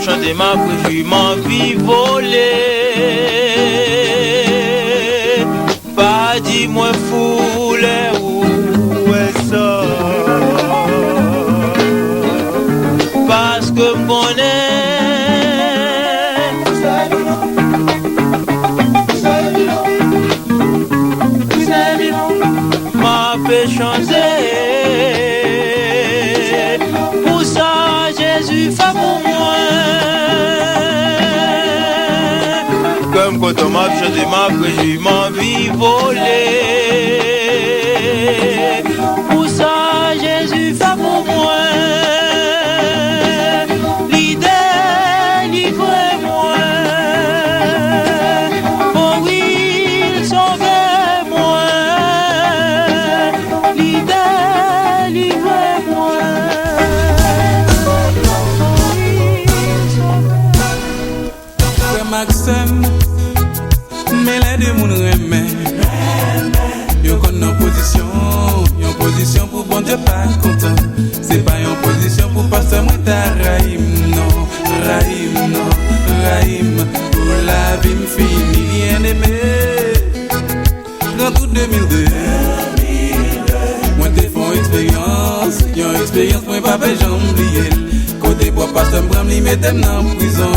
Chanter ma préjugée, ma vie volée. Pas dis-moi foulé où est ça? Parce que mon m'a fait chanter. Pour ça, Jésus fait pour moi. Comme quand on m'a chanté ma préjugée, ma vie volée. Pour ça, Jésus fait pour moi. L'idée, livrez-moi. Oh oui, il sauvait moi. L'idée, livrez-moi. Maxime, mais les deux moun remet. Yo kon en position pour bon Dieu pas content. C'est pas en position pour pasteur moi ta Rahim, non, Rahim. Pour la vie m'fini bien aimé. Dans tout 2002, moi t'ai fait expérience, moi pas fait j'oublier. Côté pour pasteur m'bram li mettem dans prison.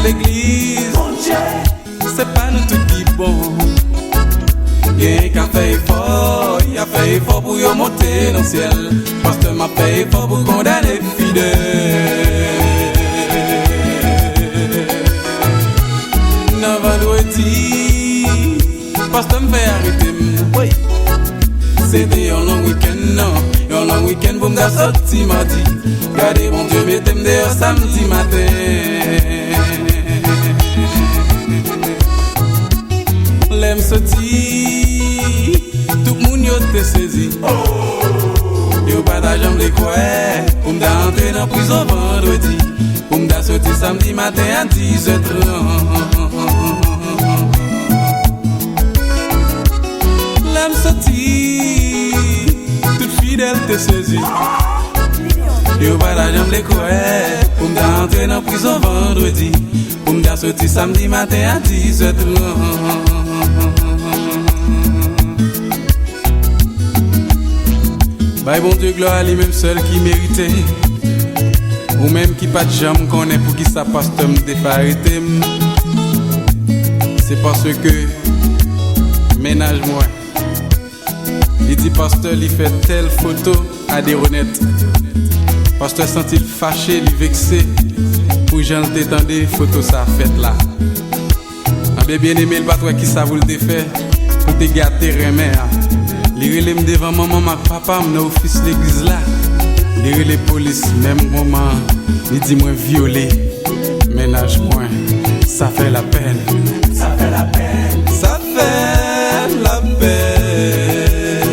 L'église, c'est pas nous tout qui bon. Y'a qu'à faire effort, y'a fait effort pour y monter dans le ciel. Pasteur m'a fait effort pour condamner fidèle. Dans vendredi, pasteur me fait arrêter. Oui. C'était un long week-end, non. Un long week-end pour me faire sortir mardi. Gardez mon Dieu, mettez-moi dehors samedi matin. L'aime sorti, tout le monde y'te saisi. Yo pas d'argent les quoi, pour me d'entrer dans prison vendredi, pour me sortir samedi matin à 10h30. L'aime sorti, toute fidèle te saisi. Yo pas d'argent les quoi, pour me d'entrer dans prison vendredi, pour me sortir samedi matin à 10h30. Bye bon Dieu, gloire à lui-même seul qui méritait. Ou même qui pas de jambe connaît pour qui ça passe me défarité. C'est parce que ménage moi. Il dit pasteur, il fait telle photo à des honnêtes. Pasteur sent-il fâché, il vexé. Pour j'en t'étendais photo ça fait là. Un bien aimé le patron qui ça vous le défait. Pour te gâter remè. Les relèves devant maman, ma papa, mon office l'église là. Les relèves police, même moment, il dit moi violé. Ménage moi, ça fait la peine. Ça fait la peine. Ça fait la peine.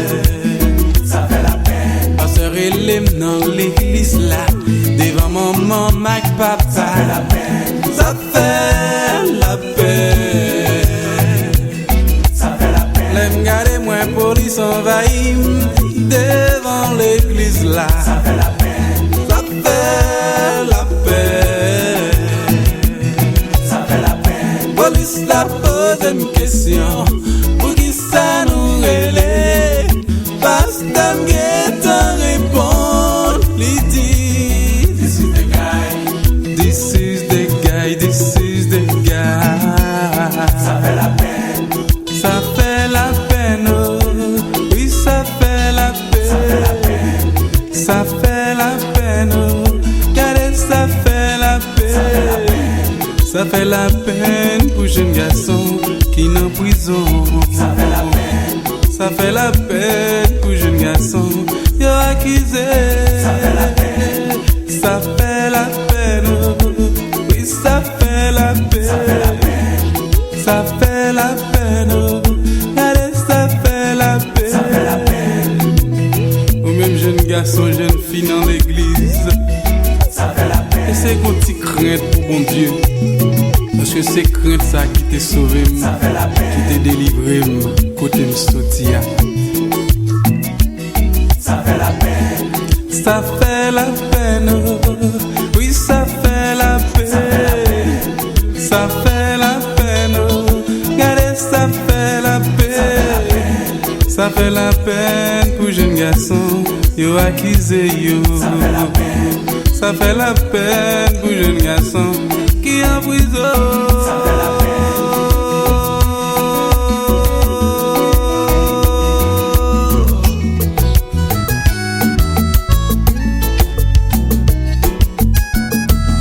Ça fait la peine. Pasteur relève dans l'église là. Devant maman, ma papa. Ça fait la peine. Ça fait la peine. Regardez-moi, police envahit devant l'église là. Ça fait la peine. Ça fait la peine. Ça fait la peine. Police la pose une question. Pour qui ça nous relève? Pasteur Guetta répond. Il dit This is the guy. This is the guy. This is the guy. Ça fait la peine. Ça fait la peine, regardez, ça fait la peine. Ça fait la peine pour jeune garçon qui est en prison. Ça fait la peine. Ça fait la peine pour jeune garçon qui est accusé. Ça fait la peine. Ça fait la peine. Oui, ça fait la peine. Ça fait la peine. Ça fait la peine. Allez, ça fait la peine. Ça fait la peine. Ou même jeune garçon, jeune fille dans l'église. Ça fait la peine. Et c'est qu'on t'y crainte pour bon Dieu. Parce que c'est crainte ça qui t'a sauvé, ça fait la peine. Qui t'a délivré, côté m'sotia. Ça fait la peine. Ça fait la peine. Oui, ça fait la peine. Ça fait la peine. Regardez, ça fait la peine. Ça fait la peine pour jeune garçon, yo accusé yo. Ça fait la peine. Ça fait la peine pour jeune garçon qui est en prison. Ça fait la peine.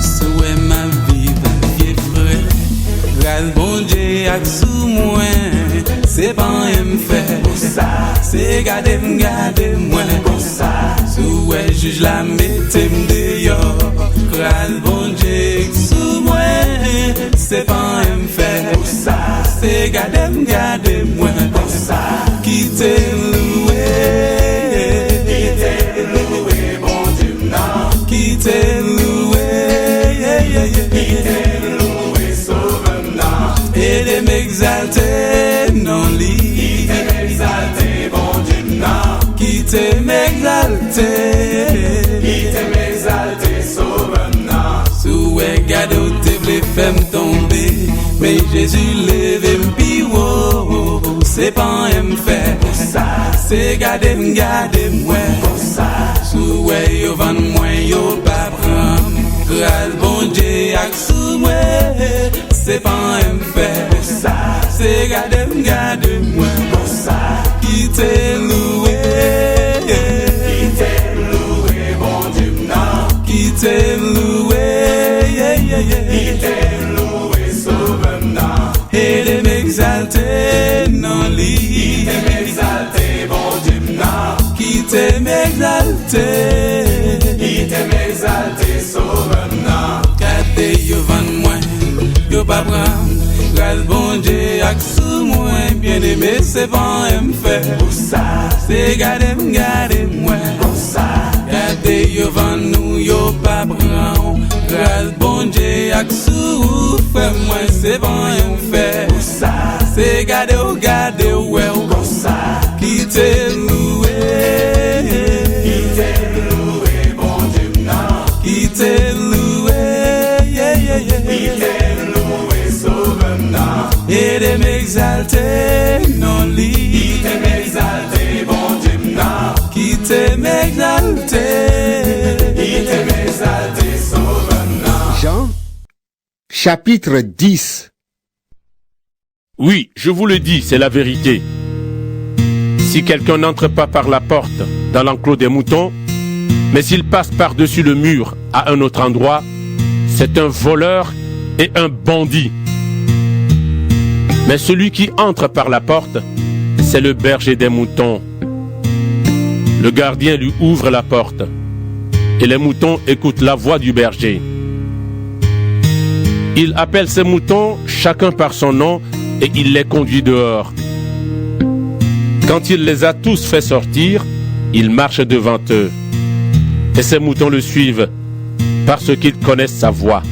Souhait ma vie, vieux frère, grâce bon Dieu ak sous moi. C'est pas un fait pour ça. C'est garder moi pour ça. Souhait juge la mettez dehors. Grâce bon Dieu sous moi. C'est pas un fait pour ça. C'est garder moi pour ça. Qui t'est loué. Qui t'est loué, bon Dieu, non. Qui t'est loué. Qui t'est loué, sauve-moi. Et de m'exalter, non lit. Qui t'aime exalter, bon Dieu, non. Qui t'aime exalter. Qui t'aime exalter, sauve-moi. Souhait gade ou te vle fèm tomber. Mais Jésus lève m'piwo. C'est pas un fait pour ça. C'est gade moi pour ça. Souhait yo van moi yo pa pran. Grâce bon Dieu ak sou moi. C'est pas un fait pour ça. C'est garder moi pour ça. Qui t'est loué. Qui t'est loué, bon Dieu, non. Qui t'est loué. Qui t'est loué, sauve-moi. Et de m'exalter, non lit. Qui t'aime exalter, bon Dieu, non. Qui t'aime exalter. Qui t'aime exalter, sauve-moi. Gade yo van moi. Yo pa pran, grâce bon Dieu ak sou moi. Bien aimé, c'est pas un fait pour ça. C'est garder moi pour ça. Gade yo van nous, yo pa pran. Grâce bon Dieu ak sou frère moi, c'est pas un fait pour ça. C'est garder ouais pour ça. Qui t'est loué. Qui t'est loué, bon Dieu, non. Qui t'est loué. Qui t'est loué, sauve-moi. Et de m'exalter, non lit. Qui t'aime exalter, bon Dieu, non. Qui t'aime exalter. Qui t'aime exalter, sauve-moi. Jean, chapitre 10. Oui, je vous le dis, c'est la vérité. Si quelqu'un n'entre pas par la porte dans l'enclos des moutons, mais s'il passe par-dessus le mur à un autre endroit, c'est un voleur et un bandit. Mais celui qui entre par la porte, c'est le berger des moutons. Le gardien lui ouvre la porte, et les moutons écoutent la voix du berger. Il appelle ses moutons chacun par son nom, et il les conduit dehors. Quand il les a tous fait sortir, il marche devant eux. Et ses moutons le suivent, parce qu'ils connaissent sa voix.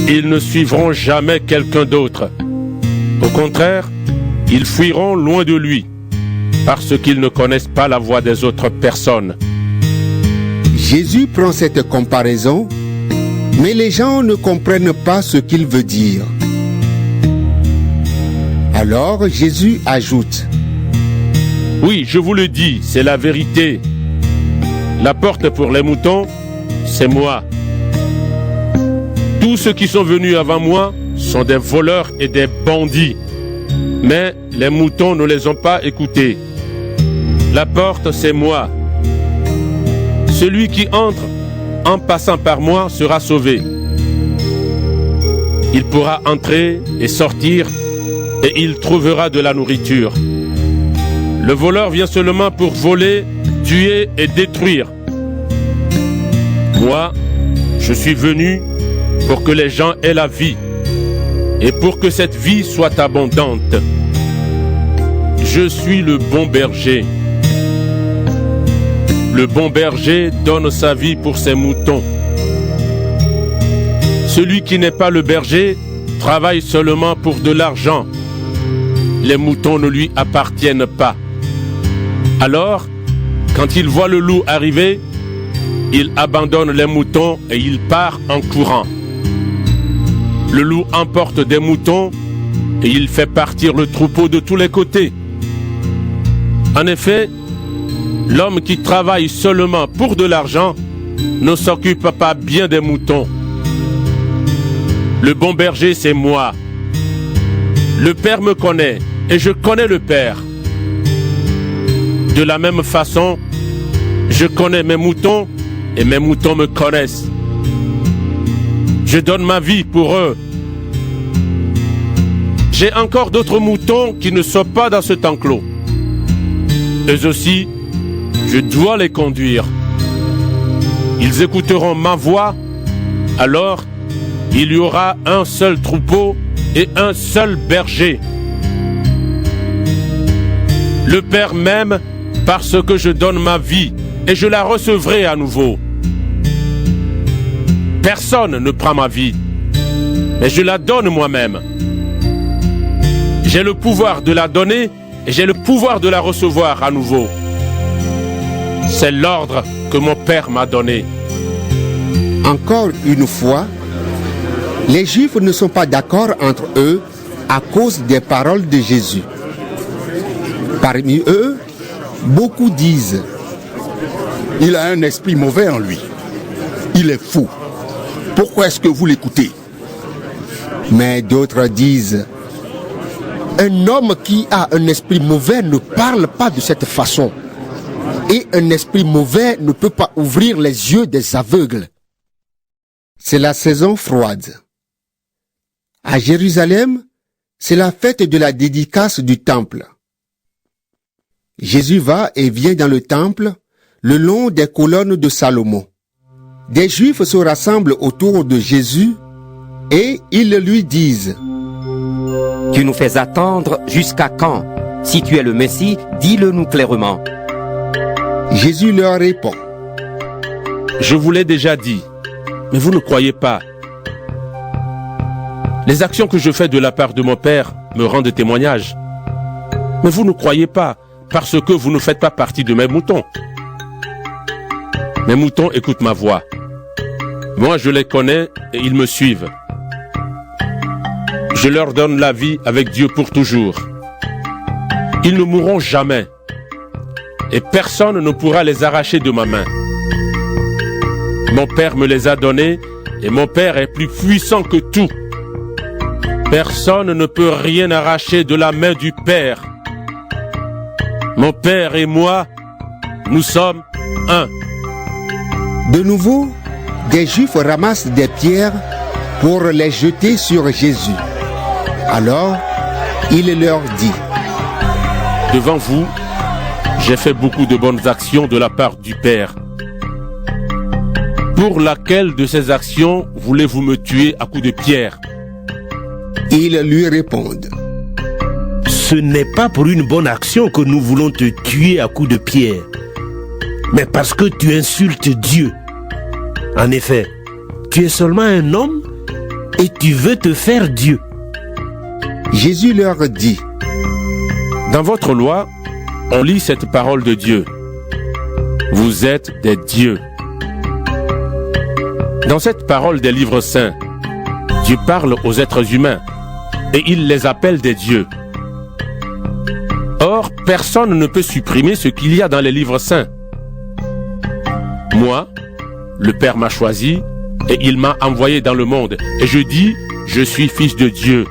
Ils ne suivront jamais quelqu'un d'autre. Au contraire, ils fuiront loin de lui, parce qu'ils ne connaissent pas la voix des autres personnes. Jésus prend cette comparaison, mais les gens ne comprennent pas ce qu'il veut dire. Alors Jésus ajoute: Oui, je vous le dis, c'est la vérité. La porte pour les moutons, c'est moi. Tous ceux qui sont venus avant moi sont des voleurs et des bandits. Mais les moutons ne les ont pas écoutés. La porte, c'est moi. Celui qui entre en passant par moi sera sauvé. Il pourra entrer et sortir et il trouvera de la nourriture. Le voleur vient seulement pour voler, tuer et détruire. Moi, je suis venu pour que les gens aient la vie et pour que cette vie soit abondante. Je suis le bon berger. Le bon berger donne sa vie pour ses moutons. Celui qui n'est pas le berger travaille seulement pour de l'argent. Les moutons ne lui appartiennent pas. Alors, quand il voit le loup arriver, il abandonne les moutons et il part en courant. Le loup emporte des moutons et il fait partir le troupeau de tous les côtés. En effet, l'homme qui travaille seulement pour de l'argent ne s'occupe pas bien des moutons. Le bon berger, c'est moi. Le Père me connaît et je connais le Père. De la même façon, je connais mes moutons et mes moutons me connaissent. Je donne ma vie pour eux. J'ai encore d'autres moutons qui ne sont pas dans cet enclos. Eux aussi, je dois les conduire. Ils écouteront ma voix, alors il y aura un seul troupeau et un seul berger. Le Père m'aime parce que je donne ma vie et je la recevrai à nouveau. Personne ne prend ma vie, mais je la donne moi-même. J'ai le pouvoir de la donner et j'ai le pouvoir de la recevoir à nouveau. C'est l'ordre que mon Père m'a donné. Encore une fois, les Juifs ne sont pas d'accord entre eux à cause des paroles de Jésus. Parmi eux, beaucoup disent: il a un esprit mauvais en lui. Il est fou. Pourquoi est-ce que vous l'écoutez? Mais d'autres disent: un homme qui a un esprit mauvais ne parle pas de cette façon. Et un esprit mauvais ne peut pas ouvrir les yeux des aveugles. C'est la saison froide. À Jérusalem, c'est la fête de la dédicace du temple. Jésus va et vient dans le temple le long des colonnes de Salomon. Des Juifs se rassemblent autour de Jésus et ils lui disent: Tu nous fais attendre jusqu'à quand? Si tu es le Messie, dis-le-nous clairement. Jésus leur répond: Je vous l'ai déjà dit, mais vous ne croyez pas. Les actions que je fais de la part de mon Père me rendent témoignage. Mais vous ne croyez pas, parce que vous ne faites pas partie de mes moutons. Mes moutons écoutent ma voix. Moi, je les connais et ils me suivent. Je leur donne la vie avec Dieu pour toujours. Ils ne mourront jamais. Et personne ne pourra les arracher de ma main. Mon Père me les a donnés et mon Père est plus puissant que tout. Personne ne peut rien arracher de la main du Père. Mon Père et moi, nous sommes un. De nouveau, des Juifs ramassent des pierres pour les jeter sur Jésus. Alors, il leur dit: Devant vous, j'ai fait beaucoup de bonnes actions de la part du Père. Pour laquelle de ces actions voulez-vous me tuer à coups de pierre? Ils lui répondent: Ce n'est pas pour une bonne action que nous voulons te tuer à coups de pierre, mais parce que tu insultes Dieu. En effet, tu es seulement un homme et tu veux te faire Dieu. Jésus leur dit: Dans votre loi, on lit cette parole de Dieu. Vous êtes des dieux. Dans cette parole des livres saints, Dieu parle aux êtres humains et il les appelle des dieux. Or, personne ne peut supprimer ce qu'il y a dans les livres saints. Moi, le Père m'a choisi et il m'a envoyé dans le monde. Et je dis, je suis fils de Dieu.